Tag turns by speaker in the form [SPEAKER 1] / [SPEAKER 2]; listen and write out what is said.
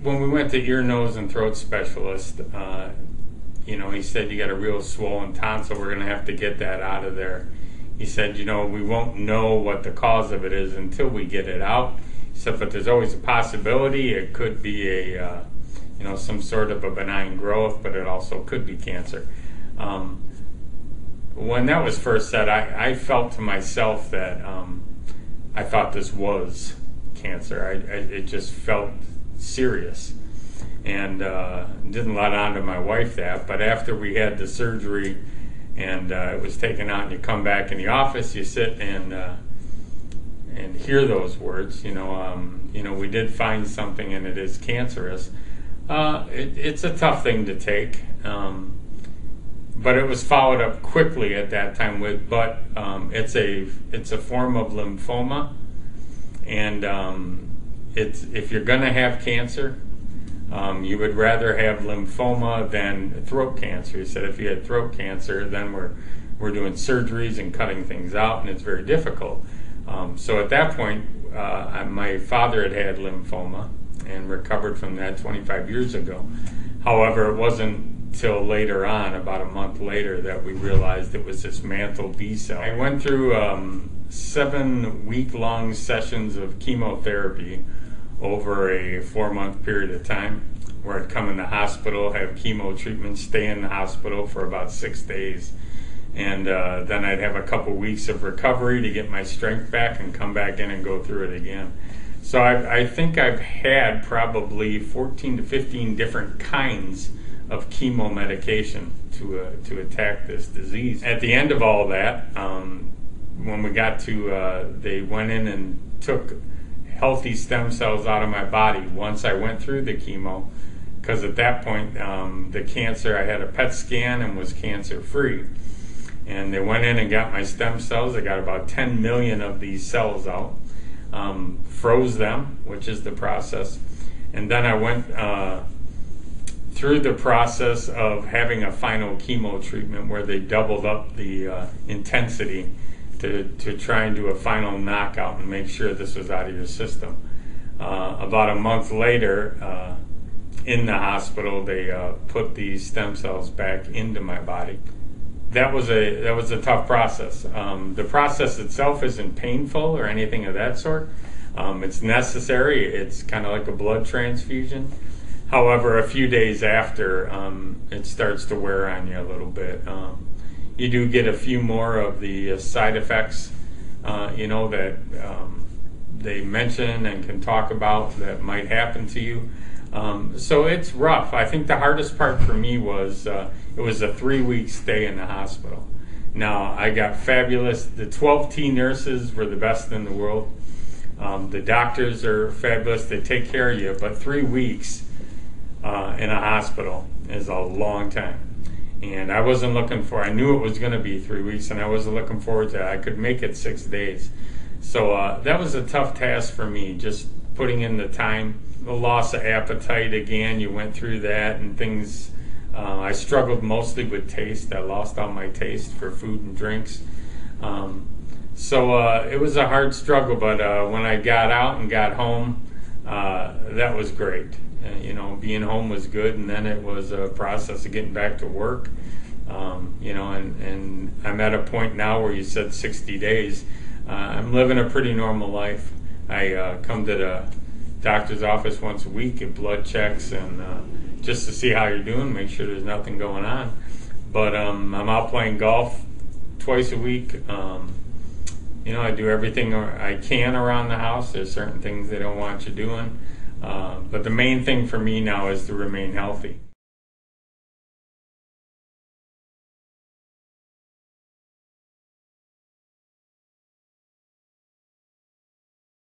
[SPEAKER 1] when we went to ear, nose, and throat specialist, he said, you got a real swollen tonsil. We're going to have to get that out of there. He said, we won't know what the cause of it is until we get it out. He said, but there's always a possibility. It could be some sort of a benign growth, but it also could be cancer. When that was first said, I felt to myself that I thought this was cancer. It just felt serious, and didn't let on to my wife that. But after we had the surgery and it was taken out, and you come back in the office, you sit and hear those words. We did find something, and it is cancerous. It's a tough thing to take, but it was followed up quickly at that time with, it's a form of lymphoma, and if you're going to have cancer, you would rather have lymphoma than throat cancer. He said if you had throat cancer, then we're doing surgeries and cutting things out, and it's very difficult. So at that point, my father had lymphoma and recovered from that 25 years ago. However, it wasn't till later on, about a month later, that we realized it was this mantle B cell. I went through 7-week-long sessions of chemotherapy over a 4-month period of time, where I'd come in the hospital, have chemo treatment, stay in the hospital for about 6 days, and then I'd have a couple weeks of recovery to get my strength back and come back in and go through it again. So I think I've had probably 14 to 15 different kinds of chemo medication to attack this disease. At the end of all that, when we got to, they went in and took healthy stem cells out of my body once I went through the chemo, because at that point the cancer, I had a PET scan and was cancer free. And they went in and got my stem cells. They got about 10 million of these cells out, froze them, which is the process. And then I went through the process of having a final chemo treatment where they doubled up the intensity to try and do a final knockout and make sure this was out of your system. About a month later, in the hospital, they put these stem cells back into my body. That was a tough process. The process itself isn't painful or anything of that sort. It's necessary. It's kind of like a blood transfusion. However, a few days after, it starts to wear on you a little bit. You do get a few more of the side effects, that they mention and can talk about that might happen to you. So it's rough. I think the hardest part for me was it was a 3-week stay in the hospital. Now, I got fabulous. The 12T nurses were the best in the world. The doctors are fabulous. They take care of you. But 3 weeks in a hospital is a long time. And I wasn't I knew it was going to be 3 weeks, and I wasn't looking forward to it. I could make it 6 days. So that was a tough task for me, just putting in the time. The loss of appetite, again, you went through that, and things. I struggled mostly with taste. I lost all my taste for food and drinks. So it was a hard struggle, but when I got out and got home, that was great. Being home was good, and then it was a process of getting back to work. And I'm at a point now where you said 60 days. I'm living a pretty normal life. I come to the doctor's office once a week, get blood checks, and just to see how you're doing, make sure there's nothing going on. But I'm out playing golf twice a week. I do everything I can around the house. There's certain things they don't want you doing. But the main thing for me now is to remain healthy.